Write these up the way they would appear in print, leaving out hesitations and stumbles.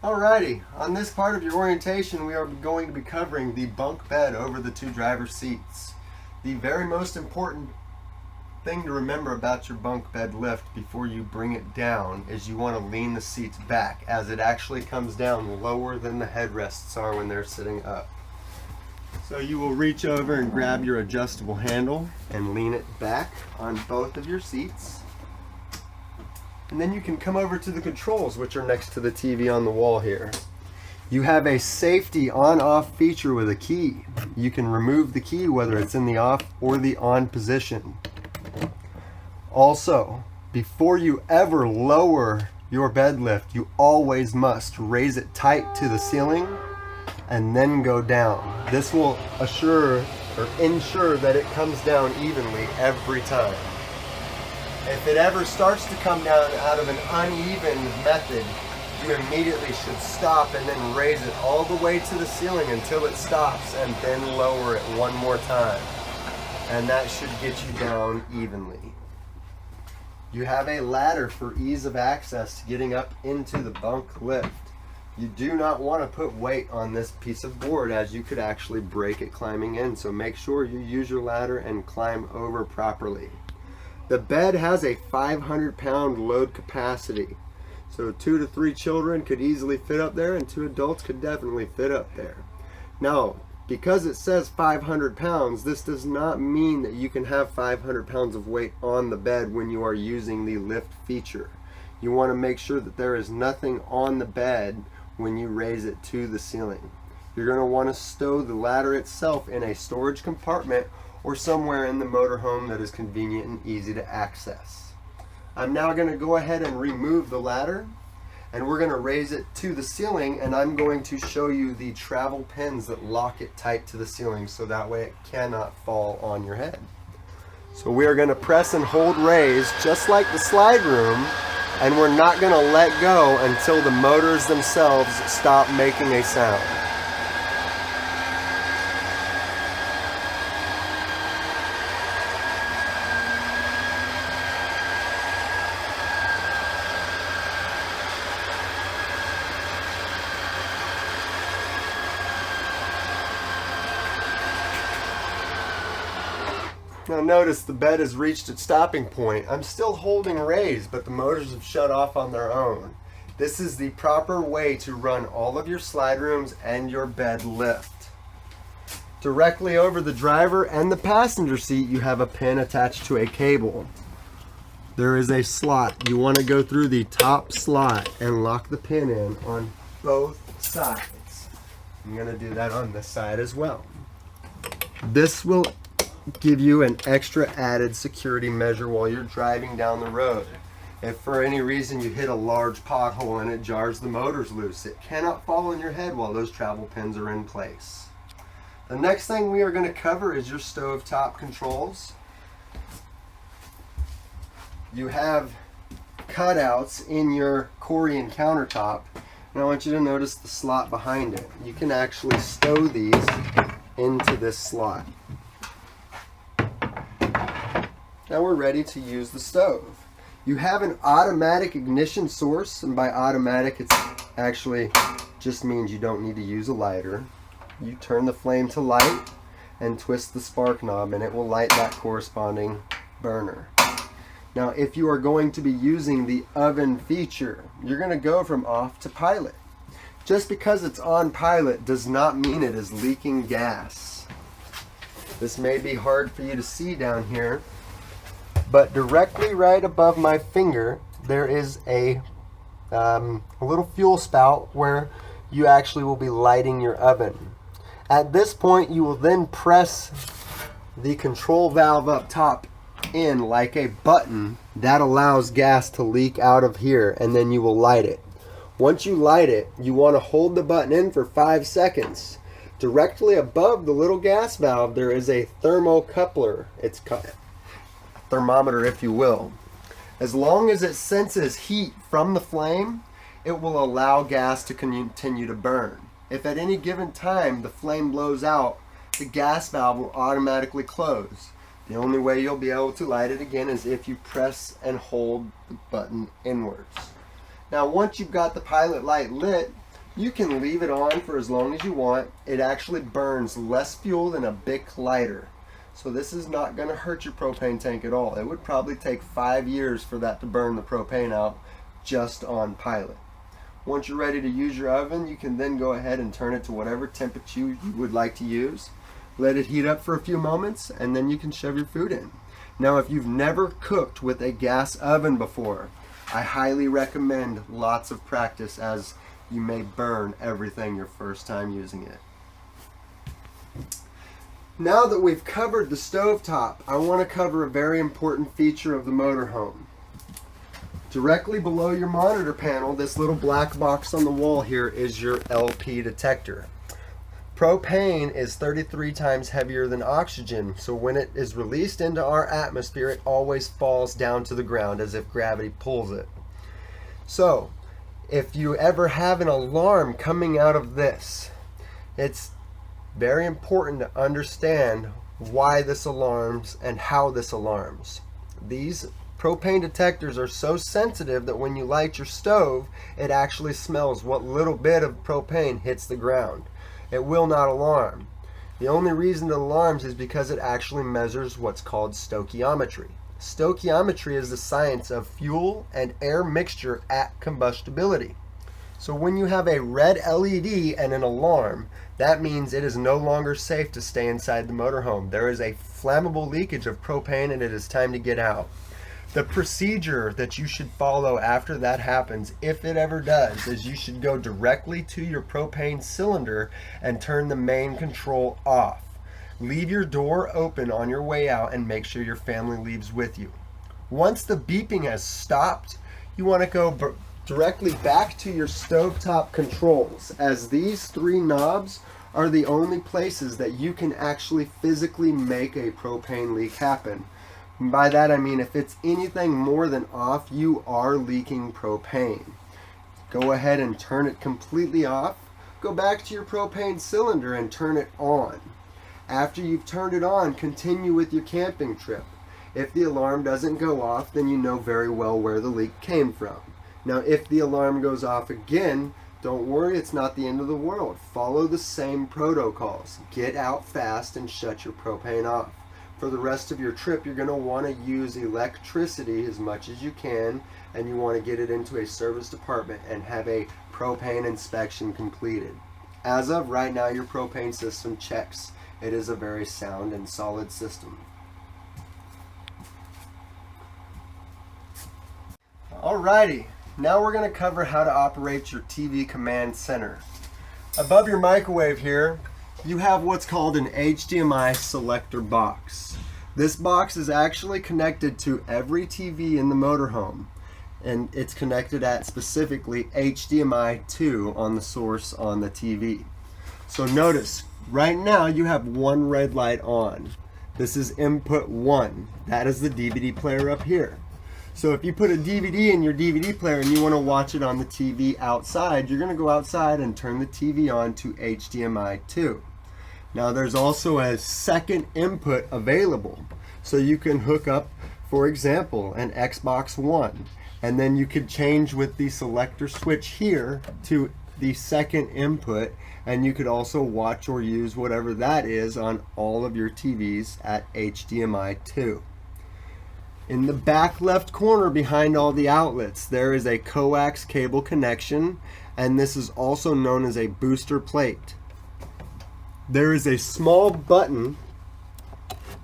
Alrighty, on this part of your orientation we are going to be covering the bunk bed over the two driver seats. The very most important thing to remember about your bunk bed lift before you bring it down is you want to lean the seats back, as it actually comes down lower than the headrests are when they're sitting up. So you will reach over and grab your adjustable handle and lean it back on both of your seats. And then you can come over to the controls, which are next to the TV on the wall here. You have a safety on-off feature with a key. You can remove the key whether it's in the off or the on position. Also, before you ever lower your bed lift, you always must raise it tight to the ceiling and then go down. This will ensure that it comes down evenly every time. If it ever starts to come down out of an uneven method, you immediately should stop and then raise it all the way to the ceiling until it stops, and then lower it one more time. And that should get you down evenly. You have a ladder for ease of access to getting up into the bunk lift. You do not want to put weight on this piece of board, as you could actually break it climbing in, so make sure you use your ladder and climb over properly. The bed has a 500-pound load capacity, so 2 to 3 children could easily fit up there, and 2 adults could definitely fit up there. Now, because it says 500 pounds, this does not mean that you can have 500 pounds of weight on the bed when you are using the lift feature. You want to make sure that there is nothing on the bed when you raise it to the ceiling. You're going to want to stow the ladder itself in a storage compartment or somewhere in the motorhome that is convenient and easy to access. I'm now going to go ahead and remove the ladder, and we're going to raise it to the ceiling, and I'm going to show you the travel pins that lock it tight to the ceiling so that way it cannot fall on your head. So we are going to press and hold raise just like the slide room, and we're not going to let go until the motors themselves stop making a sound. Now notice the bed has reached its stopping point. I'm still holding raise, but the motors have shut off on their own. This is the proper way to run all of your slide rooms and your bed lift. Directly over the driver and the passenger seat, you have a pin attached to a cable. There is a slot. You want to go through the top slot and lock the pin in on both sides. I'm going to do that on this side as well. This will give you an extra added security measure while you're driving down the road. If for any reason you hit a large pothole and it jars the motors loose, it cannot fall on your head while those travel pins are in place. The next thing we are going to cover is your stovetop controls. You have cutouts in your Corian countertop, and I want you to notice the slot behind it. You can actually stow these into this slot. Now we're ready to use the stove. You have an automatic ignition source, and by automatic it actually just means you don't need to use a lighter. You turn the flame to light and twist the spark knob, and it will light that corresponding burner. Now if you are going to be using the oven feature, you're going to go from off to pilot. Just because it's on pilot does not mean it is leaking gas. This may be hard for you to see down here, but directly right above my finger there is a little fuel spout where you actually will be lighting your oven. At this point you will then press the control valve up top in like a button that allows gas to leak out of here, and then you will light it. Once you light it, you want to hold the button in for 5 seconds. Directly above the little gas valve there is a thermocoupler. It's thermometer, if you will. As long as it senses heat from the flame, it will allow gas to continue to burn. If at any given time the flame blows out, the gas valve will automatically close. The only way you'll be able to light it again is if you press and hold the button inwards. Now once you've got the pilot light lit, You can leave it on for as long as you want. It actually burns less fuel than a Bic lighter. So this is not going to hurt your propane tank at all. It would probably take 5 years for that to burn the propane out just on pilot. Once you're ready to use your oven, you can then go ahead and turn it to whatever temperature you would like to use. Let it heat up for a few moments, and then you can shove your food in. Now, if you've never cooked with a gas oven before, I highly recommend lots of practice, as you may burn everything your first time using it. Now that we've covered the stovetop, I want to cover a very important feature of the motorhome. Directly below your monitor panel, this little black box on the wall here is your LP detector. Propane is 33 times heavier than oxygen, so when it is released into our atmosphere, it always falls down to the ground as if gravity pulls it. So, if you ever have an alarm coming out of this, it's very important to understand why this alarms and how this alarms. These propane detectors are so sensitive that when you light your stove, it actually smells what little bit of propane hits the ground. It will not alarm. The only reason it alarms is because it actually measures what's called stoichiometry. Stoichiometry is the science of fuel and air mixture at combustibility. So when you have a red LED and an alarm, that means it is no longer safe to stay inside the motorhome. There is a flammable leakage of propane and it is time to get out. The procedure that you should follow after that happens, if it ever does, is you should go directly to your propane cylinder and turn the main control off. Leave your door open on your way out and make sure your family leaves with you. Once the beeping has stopped, you want to go directly back to your stovetop controls, as these 3 knobs are the only places that you can actually physically make a propane leak happen. And by that I mean if it's anything more than off, you are leaking propane. Go ahead and turn it completely off. Go back to your propane cylinder and turn it on. After you've turned it on, continue with your camping trip. If the alarm doesn't go off, then you know very well where the leak came from. Now, if the alarm goes off again, don't worry, it's not the end of the world. Follow the same protocols. Get out fast and shut your propane off. For the rest of your trip, you're going to want to use electricity as much as you can, and you want to get it into a service department and have a propane inspection completed. As of right now, your propane system checks. It is a very sound and solid system. Alrighty, now we're going to cover how to operate your TV command center. Above your microwave here, you have what's called an HDMI selector box. This box is actually connected to every TV in the motorhome, and it's connected at specifically HDMI 2 on the source on the TV. So notice, right now you have one red light on. This is input 1. That is the DVD player up here. So if you put a DVD in your DVD player and you want to watch it on the TV outside, you're going to go outside and turn the TV on to HDMI 2. Now there's also a second input available. So you can hook up, for example, an Xbox One. And then you could change with the selector switch here to the second input. And you could also watch or use whatever that is on all of your TVs at HDMI 2. In the back left corner behind all the outlets, there is a coax cable connection, and this is also known as a booster plate. There is a small button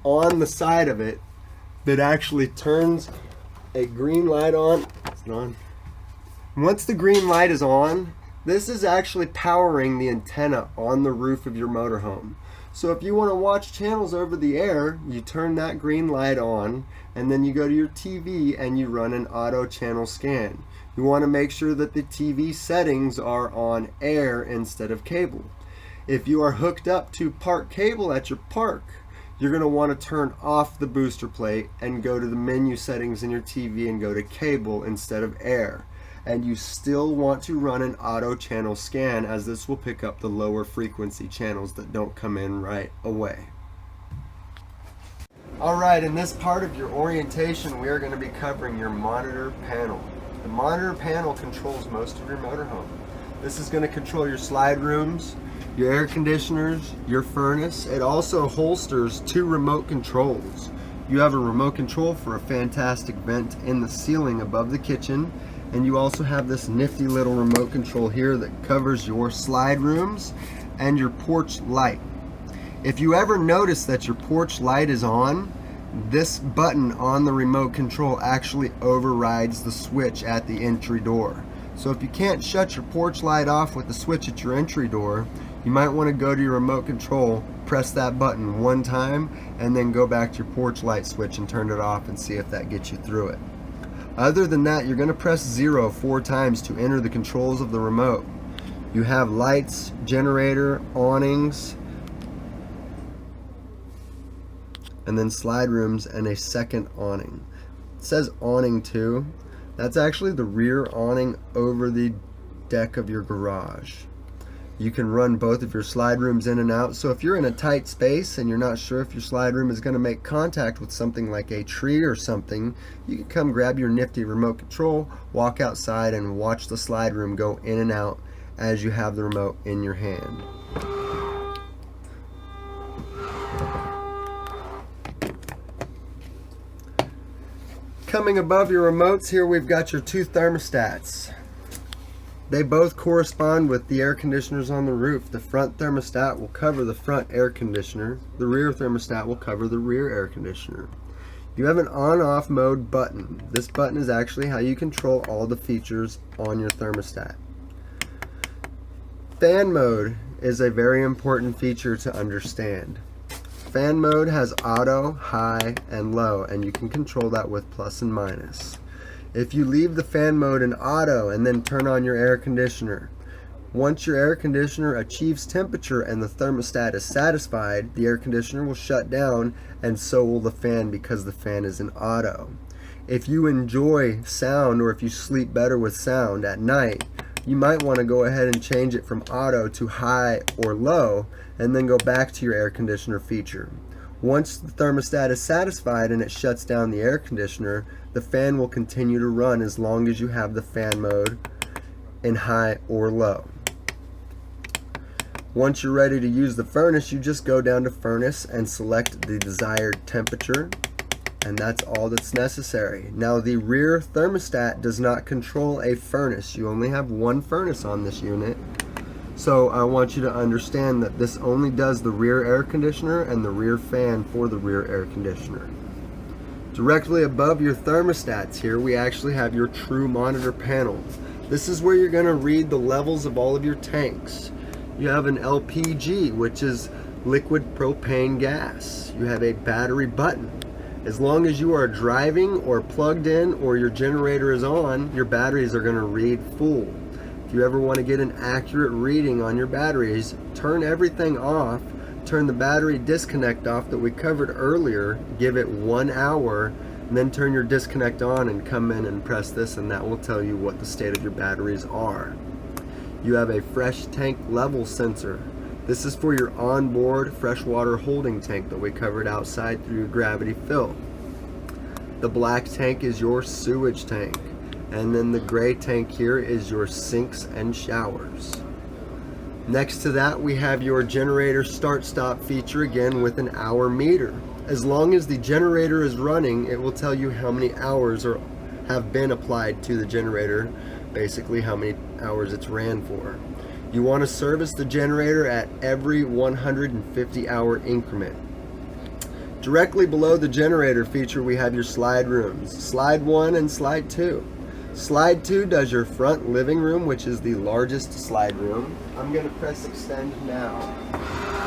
on the side of it that actually turns a green light on. It's on. Once the green light is on, this is actually powering the antenna on the roof of your motorhome. So if you want to watch channels over the air, you turn that green light on, and then you go to your TV and you run an auto channel scan. You want to make sure that the TV settings are on air instead of cable. If you are hooked up to park cable at your park, you're going to want to turn off the booster plate and go to the menu settings in your TV and go to cable instead of air. And you still want to run an auto channel scan, as this will pick up the lower frequency channels that don't come in right away. Alright, in this part of your orientation, we are going to be covering your monitor panel. The monitor panel controls most of your motorhome. This is going to control your slide rooms, your air conditioners, your furnace. It also holsters 2 remote controls. You have a remote control for a fantastic vent in the ceiling above the kitchen, and you also have this nifty little remote control here that covers your slide rooms and your porch light. If you ever notice that your porch light is on, this button on the remote control actually overrides the switch at the entry door. So if you can't shut your porch light off with the switch at your entry door, you might want to go to your remote control, press that button 1 time, and then go back to your porch light switch and turn it off and see if that gets you through it. Other than that, you're going to press 0 4 times to enter the controls of the remote. You have lights, generator, awnings, and then slide rooms and a second awning. It says awning 2. That's actually the rear awning over the deck of your garage. You can run both of your slide rooms in and out, so if you're in a tight space and you're not sure if your slide room is going to make contact with something like a tree or something, you can come grab your nifty remote control, walk outside, and watch the slide room go in and out as you have the remote in your hand. Coming above your remotes here, we've got your 2 thermostats. They both correspond with the air conditioners on the roof. The front thermostat will cover the front air conditioner. The rear thermostat will cover the rear air conditioner. You have an on-off mode button. This button is actually how you control all the features on your thermostat. Fan mode is a very important feature to understand. Fan mode has auto, high, and low, and you can control that with plus and minus. If you leave the fan mode in auto and then turn on your air conditioner, once your air conditioner achieves temperature and the thermostat is satisfied, the air conditioner will shut down, and so will the fan because the fan is in auto. If you enjoy sound, or if you sleep better with sound at night, you might want to go ahead and change it from auto to high or low, and then go back to your air conditioner feature. Once the thermostat is satisfied and it shuts down the air conditioner, the fan will continue to run as long as you have the fan mode in high or low. Once you're ready to use the furnace, you just go down to furnace and select the desired temperature, and that's all that's necessary. Now, the rear thermostat does not control a furnace. You only have 1 furnace on this unit. So I want you to understand that this only does the rear air conditioner and the rear fan for the rear air conditioner. Directly above your thermostats here, we actually have your true monitor panel. This is where you're going to read the levels of all of your tanks. You have an LPG, which is liquid propane gas. You have a battery button. As long as you are driving or plugged in or your generator is on, your batteries are going to read full. If you ever want to get an accurate reading on your batteries, turn everything off, turn the battery disconnect off that we covered earlier, give it 1 hour, and then turn your disconnect on and come in and press this, and that will tell you what the state of your batteries are. You have a fresh tank level sensor. This is for your onboard freshwater holding tank that we covered outside through your gravity fill. The black tank is your sewage tank, and then the gray tank here is your sinks and showers. Next to that, we have your generator start-stop feature, again with an hour meter. As long as the generator is running, it will tell you how many hours have been applied to the generator, basically how many hours it's ran for. You want to service the generator at every 150-hour increment. Directly below the generator feature, we have your slide rooms, slide 1 and slide 2. Slide 2 does your front living room, which is the largest slide room. I'm going to press extend now.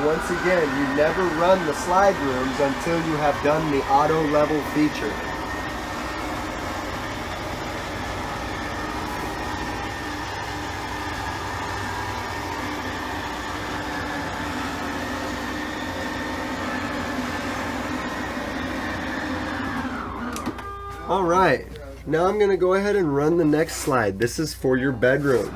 Once again, you never run the slide rooms until you have done the auto level feature. All right. Now I'm going to go ahead and run the next slide. This is for your bedroom.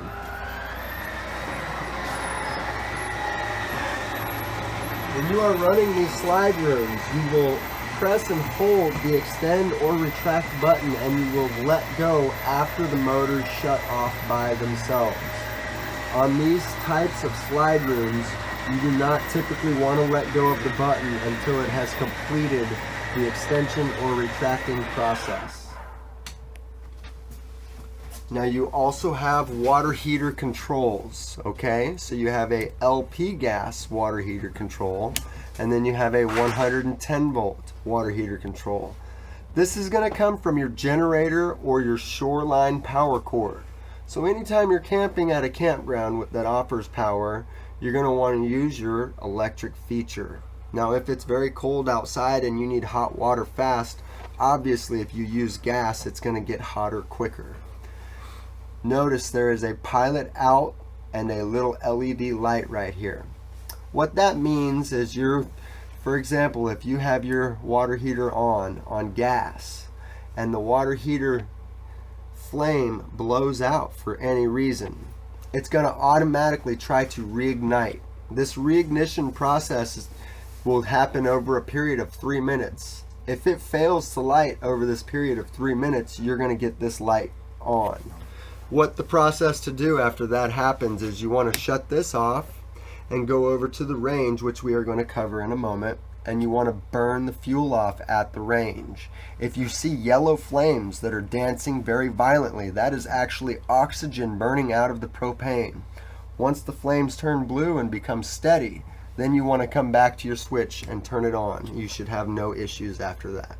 When you are running these slide rooms, you will press and hold the extend or retract button, and you will let go after the motors shut off by themselves. On these types of slide rooms, you do not typically want to let go of the button until it has completed the extension or retracting process. Now you also have water heater controls, okay? So you have a LP gas water heater control, and then you have a 110 volt water heater control. This is going to come from your generator or your shoreline power cord. So anytime you're camping at a campground that offers power, you're going to want to use your electric feature. Now if it's very cold outside and you need hot water fast, obviously if you use gas, it's going to get hotter quicker. Notice there is a pilot out and a little LED light right here. What that means is for example, if you have your water heater on gas and the water heater flame blows out for any reason, it's going to automatically try to reignite. This reignition process will happen over a period of 3 minutes. If it fails to light over this period of 3 minutes, you're going to get this light on. What the process to do after that happens is you want to shut this off and go over to the range, which we are going to cover in a moment, and you want to burn the fuel off at the range. If you see yellow flames that are dancing very violently, that is actually oxygen burning out of the propane. Once the flames turn blue and become steady, then you want to come back to your switch and turn it on. You should have no issues after that.